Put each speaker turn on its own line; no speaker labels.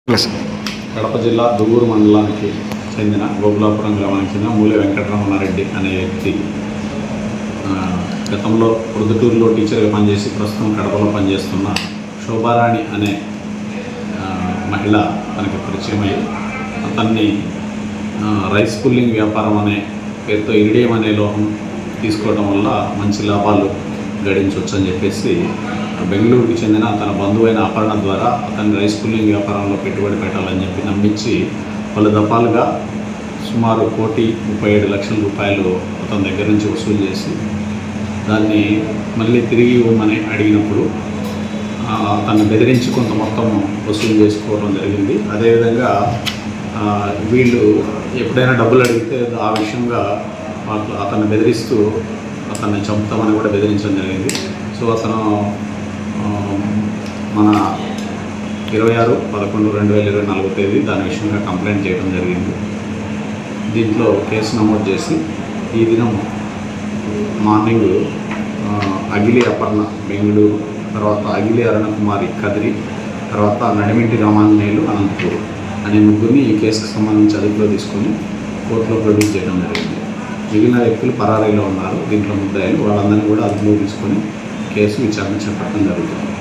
కడప జిల్లా దువ్వూరు మండలానికి చెందిన గోగులాపురం గ్రామానికి చెందిన మూలె వెంకటరమణారెడ్డి అనే వ్యక్తి గతంలో ప్రొద్దుటూరులో టీచర్గా పనిచేసి ప్రస్తుతం కడపలో పనిచేస్తున్న శోభారాణి అనే మహిళ తనకి పరిచయమై అతన్ని రైస్ పుల్లింగ్ వ్యాపారం అనే పేరుతో ఇరిడియం అనే లోహం తీసుకోవడం వల్ల మంచి లాభాలు గడించవచ్చు అని చెప్పేసి బెంగళూరుకి చెందిన తన బంధువైన అపర్ణ ద్వారా అతన్ని రైస్ పుల్లింగ్ వ్యాపారంలో పెట్టుబడి పెట్టాలని చెప్పి నమ్మించి పలు దఫాలుగా సుమారు 1,37,00,000 రూపాయలు అతని దగ్గర నుంచి వసూలు చేసి దాన్ని మళ్ళీ తిరిగి ఇవ్వమని అడిగినప్పుడు తను బెదిరించి కొంత మొత్తం వసూలు చేసుకోవడం జరిగింది. అదేవిధంగా వీళ్ళు ఎప్పుడైనా డబ్బులు అడిగితే ఆ విషయంగా అతన్ని బెదిరిస్తూ అతన్ని చంపుతామని కూడా బెదిరించడం జరిగింది. సో అతను మన 26/11/2024 తేదీ దాని విషయంగా కంప్లైంట్ చేయడం జరిగింది. దీంట్లో కేసు నమోదు చేసి ఈ దినం మార్నింగ్ అగిలి అపర్ణ బెంగళూరు, తర్వాత అగిలి అరుణకుమారి కదిరి, తర్వాత నడిమింటి రామాంజనేయులు అనంతపూర్ అనే ముగ్గురిని ఈ కేసుకు సంబంధించి అదుపులో తీసుకొని కోర్టులో ప్రొడ్యూస్ చేయడం జరిగింది. మిగిలిన వ్యక్తులు పరారీలో ఉన్నారు. దీంట్లో ముద్దాయిలు వాళ్ళందరినీ కూడా అదుపులో తీసుకొని కేసు విచారణ చేపట్టడం జరుగుతుంది.